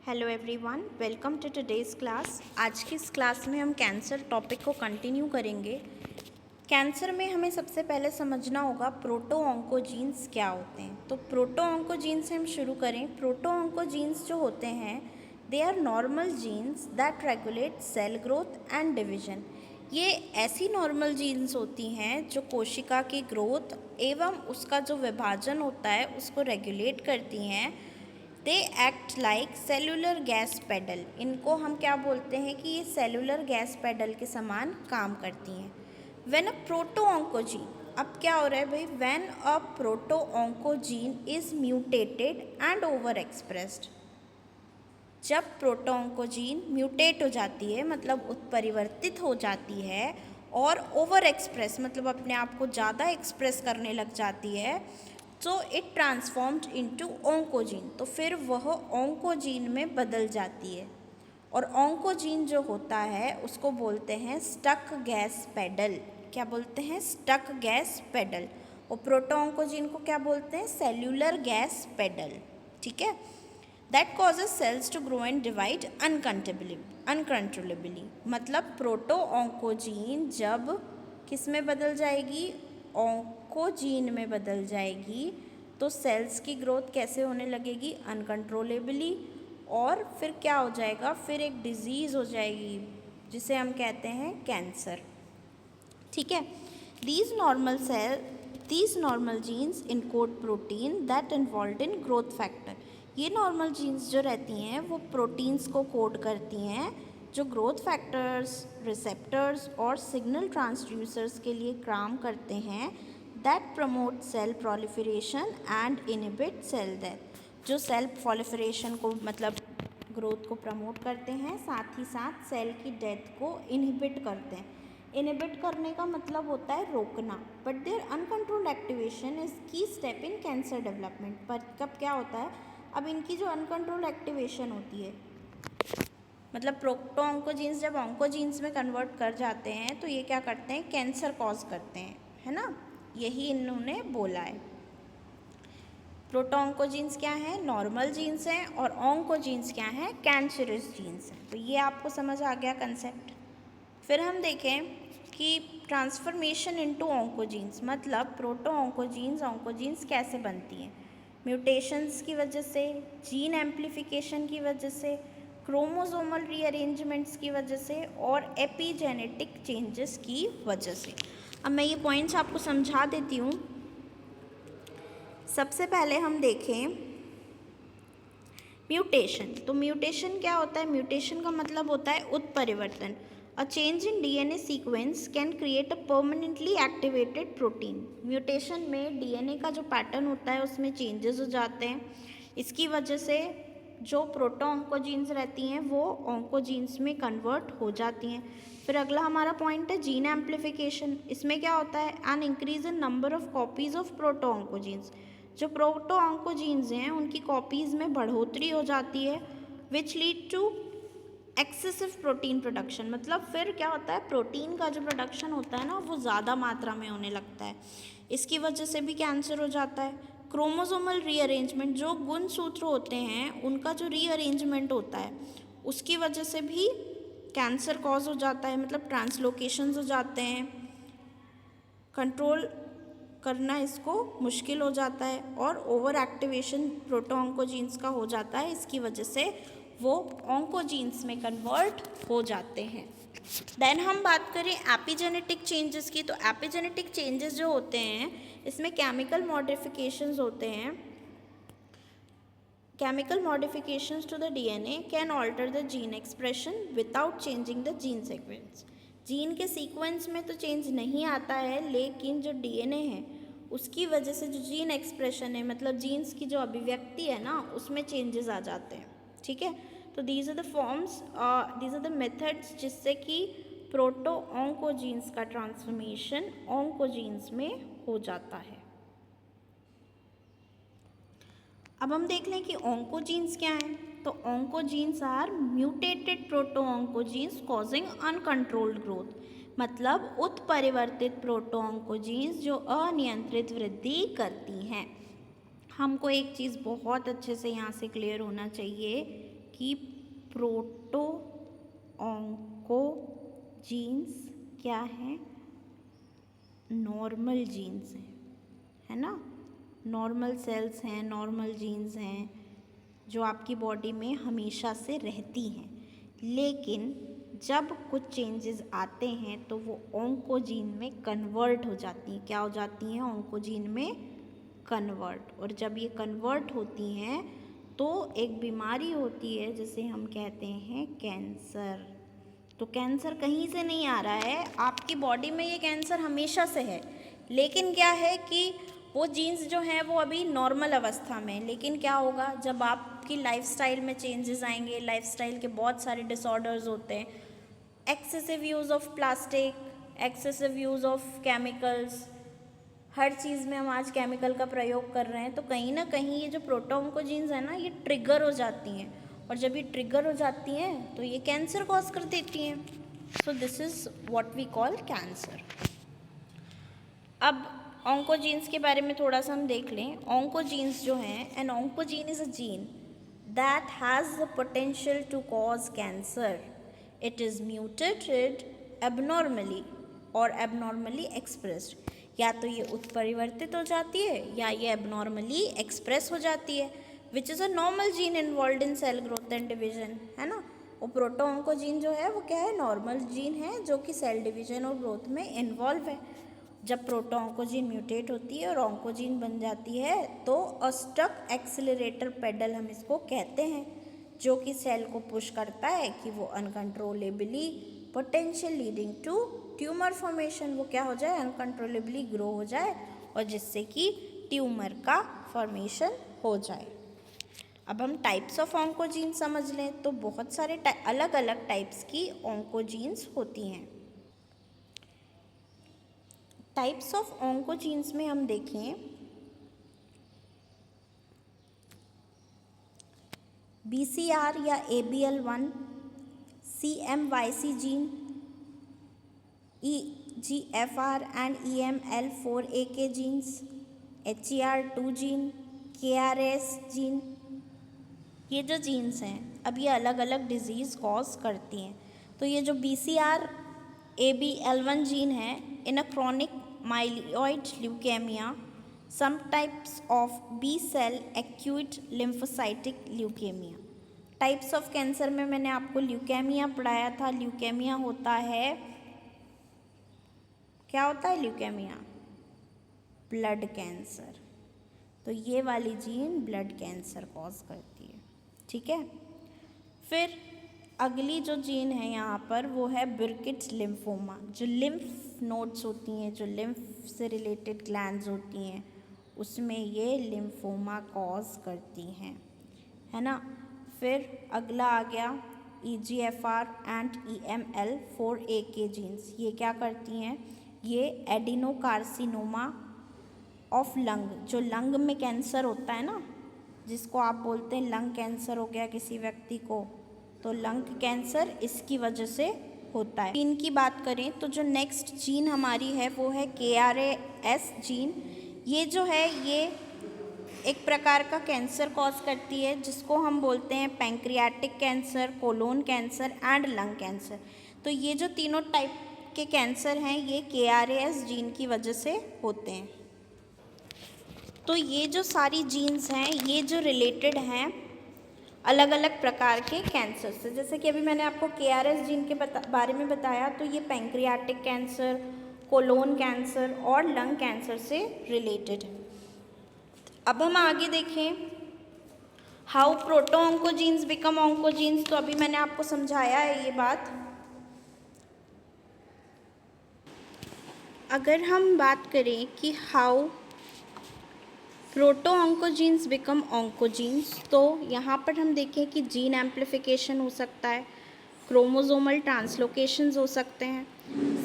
Hello everyone, welcome to today's class. आज की इस क्लास में हम कैंसर टॉपिक को कंटिन्यू करेंगे। कैंसर में हमें सबसे पहले समझना होगा प्रोटो ऑन्कोजीन्स क्या होते हैं। तो प्रोटो ऑन्कोजीन्स से हम शुरू करें। प्रोटो ऑन्कोजीन्स जो होते हैं they are normal genes that regulate cell growth and division. ये ऐसी नॉर्मल जीन्स होती हैं जो कोशिका की ग्रोथ एवं उसका जो विभाजन होता है उसको रेगुलेट करती हैं। They act like cellular gas pedal. इनको हम क्या बोलते हैं कि ये सेलुलर गैस पेडल के समान काम करती हैं। व्हेन अ प्रोटो ऑन्कोजीन, अब क्या हो रहा है भाई, when a proto oncogene is mutated and over expressed. जब प्रोटो ऑन्कोजीन म्यूटेट हो जाती है मतलब उत्परिवर्तित हो जाती है और ओवर एक्सप्रेस मतलब अपने आप को ज़्यादा एक्सप्रेस करने लग जाती है, तो इट ट्रांसफॉर्म्ड इनटू ऑन्कोजीन। तो फिर वह ऑन्कोजीन में बदल जाती है और ऑन्कोजीन जो होता है उसको बोलते हैं स्टक गैस पेडल। क्या बोलते हैं? Stuck gas pedal. और प्रोटो ऑन्कोजीन को क्या बोलते हैं? Cellular gas pedal. ठीक है। That causes cells to grow and divide uncontrollably. मतलब प्रोटो ऑन्कोजीन जब किस में बदल जाएगी? ऑन्कोजीन में बदल जाएगी तो सेल्स की ग्रोथ कैसे होने लगेगी? अनकंट्रोलेबली। और फिर क्या हो जाएगा? फिर एक डिजीज़ हो जाएगी जिसे हम कहते हैं कैंसर। ठीक है। These normal genes encode protein that involve in growth factor. ये नॉर्मल जीन्स जो रहती हैं वो प्रोटीन्स को कोड करती हैं जो ग्रोथ फैक्टर्स, रिसेप्टर्स और सिग्नल ट्रांसड्यूसर्स के लिए काम करते हैं that promote cell proliferation and inhibit cell death. जो सेल प्रोलिफरेशन को मतलब ग्रोथ को प्रमोट करते हैं, साथ ही साथ सेल की डेथ को इनहिबिट करते हैं। इनहिबिट करने का मतलब होता है रोकना। But their uncontrolled activation is key step in cancer development. पर कब क्या होता है? अब इनकी जो अनकंट्रोल्ड एक्टिवेशन होती है मतलब प्रोटो ऑन्कोजीन्स जब ऑन्कोजीन्स में कन्वर्ट कर जाते हैं तो ये क्या करते हैं? कैंसर कॉज करते हैं, है ना? यही इन्होंने बोला है। प्रोटो ऑन्कोजीन्स क्या है? नॉर्मल जीन्स हैं और ऑन्कोजीन्स क्या हैं? कैंसरस जीन्स हैं। तो ये आपको समझ आ गया कंसेप्ट। फिर हम देखें कि ट्रांसफॉर्मेशन इनटू ऑन्कोजीन्स मतलब प्रोटो ऑन्कोजीन्स कैसे बनती हैं? म्यूटेशंस की वजह से, जीन एम्प्लीफिकेशन की वजह से, क्रोमोसोमल रीअरेंजमेंट्स की वजह से और एपिजेनेटिक चेंजेस की वजह से। अब मैं ये पॉइंट्स आपको समझा देती हूँ। सबसे पहले हम देखें म्यूटेशन। तो म्यूटेशन क्या होता है? म्यूटेशन का मतलब होता है उत्परिवर्तन। A change in DNA sequence can create a permanently activated protein. Mutation में डीएनए का जो पैटर्न होता है उसमें चेंजेस हो जाते हैं। इसकी वजह से जो प्रोटो ऑन्कोजीन्स रहती हैं वो ऑन्कोजीन्स में कन्वर्ट हो जाती हैं। फिर अगला हमारा पॉइंट है जीन एम्प्लीफिकेशन। इसमें क्या होता है? An increase in number of copies of proto oncogenes. जो प्रोटो ऑन्कोजीन्स हैं उनकी कॉपीज़ में बढ़ोतरी हो जाती है which lead to excessive protein production. मतलब फिर क्या होता है? प्रोटीन का जो प्रोडक्शन होता है ना वो ज़्यादा मात्रा में होने लगता है। इसकी वजह से भी कैंसर हो जाता है। क्रोमोसोमल रीअरेंजमेंट, जो गुणसूत्र होते हैं उनका जो रीअरेंजमेंट होता है उसकी वजह से भी कैंसर कॉज हो जाता है। मतलब ट्रांसलोकेशंस हो जाते हैं, कंट्रोल करना इसको मुश्किल हो जाता है और ओवर एक्टिवेशन प्रोटो ऑन्कोजीन्स का हो जाता है। इसकी वजह से वो ऑन्कोजीन्स में कन्वर्ट हो जाते हैं। देन हम बात करें एपिजेनेटिक चेंजेस की। तो एपिजेनेटिक चेंजेस जो होते हैं इसमें केमिकल मॉडिफिकेशंस होते हैं। Chemical modifications to the DNA can alter the gene expression without changing the gene sequence. Gene के सीक्वेंस में तो चेंज नहीं आता है लेकिन जो डीएनए है उसकी वजह से जो जीन एक्सप्रेशन है मतलब जीन्स की जो अभिव्यक्ति है ना उसमें चेंजेस आ जाते हैं। ठीक है। तो these are the forms, these are the methods जिससे कि प्रोटो ऑन्कोजीन्स का ट्रांसफॉर्मेशन ऑन्कोजीन्स में हो जाता है। अब हम देख लें कि ऑन्कोजीन्स क्या हैं। तो oncogenes are mutated proto oncogenes causing uncontrolled growth. मतलब उत्परिवर्तित प्रोटो ऑन्कोजीन्स जो अनियंत्रित वृद्धि करती हैं। हमको एक चीज़ बहुत अच्छे से यहाँ से क्लियर होना चाहिए कि प्रोटो ऑन्कोजीन्स क्या है, नॉर्मल जीन्स हैं, है ना। नॉर्मल सेल्स हैं, नॉर्मल जीन्स हैं जो आपकी बॉडी में हमेशा से रहती हैं, लेकिन जब कुछ चेंजेस आते हैं तो वो ऑन्कोजीन में कन्वर्ट हो जाती हैं। क्या हो जाती हैं? ऑन्कोजीन में कन्वर्ट। और जब ये कन्वर्ट होती हैं तो एक बीमारी होती है जिसे हम कहते हैं कैंसर। तो कैंसर कहीं से नहीं आ रहा है, आपकी बॉडी में ये कैंसर हमेशा से है, लेकिन क्या है कि वो जीन्स जो हैं वो अभी नॉर्मल अवस्था में। लेकिन क्या होगा, जब आपकी लाइफस्टाइल में चेंजेस आएंगे, लाइफस्टाइल के बहुत सारे डिसऑर्डर्स होते हैं, excessive use of plastic, excessive use of chemicals, हर चीज़ में हम आज केमिकल का प्रयोग कर रहे हैं, तो कहीं ना कहीं ये जो प्रोटोऑन्कोजीन्स है ना, ये ट्रिगर हो जाती हैं, और जब ये ट्रिगर हो जाती हैं तो ये कैंसर कॉज कर देती हैं। So this is what we call cancer. अब ऑन्कोजीन्स के बारे में थोड़ा सा हम देख लें। ऑन्कोजीन्स जो हैं, an oncogene is a gene that has the potential to cause cancer. It is mutated abnormally और एबनॉर्मली एक्सप्रेस्ड। या तो ये उत्परिवर्तित हो जाती है या ये एबनॉर्मली एक्सप्रेस हो जाती है, which is a normal gene involve in cell growth and division, है ना। और प्रोटोऑन्कोजीन जो है वो क्या है? नॉर्मल जीन है जो कि सेल डिवीजन और ग्रोथ में इन्वॉल्व है। जब प्रोटोऑन्कोजीन म्यूटेट होती है और ऑन्कोजीन बन जाती है तो अस्टक एक्सिलरेटर पेडल हम इसको कहते हैं, जो कि सेल को पुश करता है कि वो uncontrollably potential leading to tumour formation, वो क्या हो जाए? अनकंट्रोलेबली ग्रो हो जाए और जिससे कि ट्यूमर का फॉर्मेशन हो जाए। अब हम टाइप्स ऑफ ऑन्कोजीन समझ लें तो बहुत सारे अलग अलग टाइप्स की ऑन्कोजीन्स होती हैं। टाइप्स ऑफ ऑन्कोजीन्स में हम देखें, BCR या ABL1, CMYC gene, EGFR and EML4AK genes, HER2 gene, KRAS gene, ये जो जीन्स हैं अब ये अलग अलग डिजीज़ कॉज करती हैं। तो ये जो BCR ABL1 जीन है, in a chronic myeloid leukaemia, some types of B cell acute lymphocytic leukaemia. Types of cancer में मैंने आपको ल्यूकेमिया पढ़ाया था। ल्यूकेमिया होता है, क्या होता है ल्यूकेमिया? Blood cancer. तो ये वाली जीन ब्लड कैंसर कॉज करती है, ठीक है। फिर अगली जो जीन है यहाँ पर वो है बुर्किट्स लिम्फोमा। जो लिम्फ नोड्स होती हैं, जो लिम्फ से रिलेटेड ग्लैंड्स होती हैं, उसमें ये लिम्फोमा कॉज करती हैं, है ना। फिर अगला आ गया EGFR एंड EML4AK जीन्स। ये क्या करती हैं? ये एडिनोकार्सिनोमा ऑफ लंग, जो लंग में कैंसर होता है ना, जिसको आप बोलते हैं लंग कैंसर हो गया किसी व्यक्ति को, तो लंग कैंसर इसकी वजह से होता है। जीन की बात करें तो जो नेक्स्ट जीन हमारी है वो है KRAS जीन। ये जो है ये एक प्रकार का कैंसर कॉज करती है जिसको हम बोलते हैं pancreatic cancer, colon cancer and lung cancer. तो ये जो तीनों टाइप के कैंसर हैं ये KRAS जीन की वजह से होते हैं। तो ये जो सारी जीन्स हैं ये जो रिलेटेड हैं अलग अलग प्रकार के कैंसर से। जैसे कि अभी मैंने आपको KRAS जीन के बारे में बताया, तो ये पैंक्रियाटिक कैंसर, कोलोन कैंसर और लंग कैंसर से रिलेटेड है। अब हम आगे देखें how proto oncogenes become oncogenes. तो अभी मैंने आपको समझाया है ये बात। अगर हम बात करें कि how proto oncogenes become oncogenes, तो यहाँ पर हम देखें कि जीन एम्प्लीफिकेशन हो सकता है, क्रोमोसोमल ट्रांसलोकेशंस हो सकते हैं,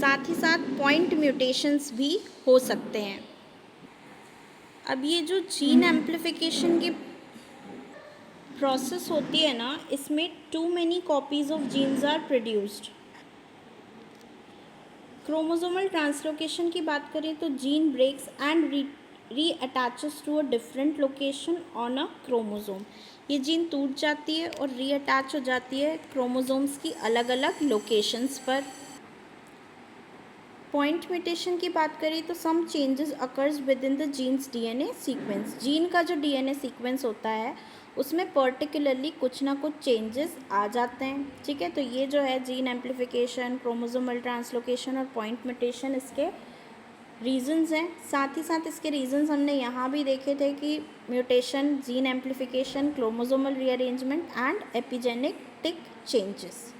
साथ ही साथ पॉइंट म्यूटेशंस भी हो सकते हैं। अब ये जो जीन एम्प्लीफिकेशन की प्रोसेस होती है ना, इसमें too many copies of genes are produced. Chromosomal translocation की बात करें तो gene breaks and reattaches to a different location on a chromosome. ये जीन टूट जाती है और रीअटैच हो जाती है क्रोमोसोम्स की अलग अलग लोकेशंस पर। पॉइंट म्यूटेशन की बात करें तो some changes occurs within the genes DNA sequence. Gene का जो डीएनए सीक्वेंस होता है उसमें पर्टिकुलरली कुछ ना कुछ चेंजेस आ जाते हैं, ठीक है। तो ये जो है जीन एम्प्लीफिकेशन, क्रोमोसोमल ट्रांसलोकेशन और पॉइंट म्यूटेशन इसके रीजंस हैं। साथ ही साथ इसके रीजंस हमने यहाँ भी देखे थे कि mutation, gene amplification, chromosomal rearrangement and epigenetic changes.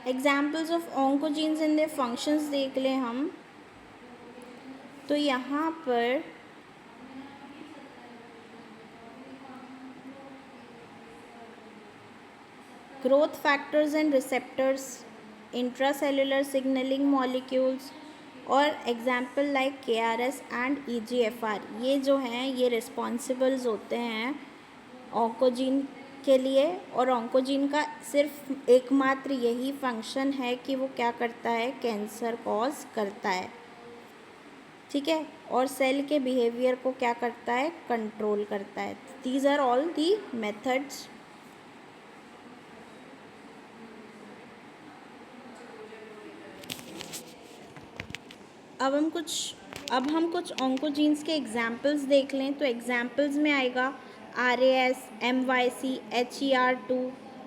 Examples of oncogenes in their functions देख लें हम, तो यहाँ पर growth factors and receptors, intracellular signalling molecules और example like KRS and EGFR, ये जो हैं ये रिस्पॉन्सिबल्स होते हैं ऑन्कोजीन के लिए। और ऑन्कोजीन का सिर्फ एकमात्र यही फंक्शन है कि वो क्या करता है, कैंसर कॉज करता है, ठीक है। और सेल के बिहेवियर को क्या करता है, कंट्रोल करता है। These are all the methods. अब हम कुछ ऑन्कोजीन्स के एग्जाम्पल्स देख लें। तो एग्जाम्पल्स में आएगा RAS, MYC, HER2।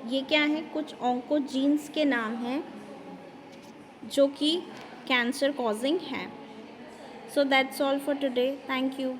ये क्या है, कुछ ऑन्कोजीन्स के नाम हैं जो कि कैंसर कॉजिंग हैं। So that's all for today. Thank you.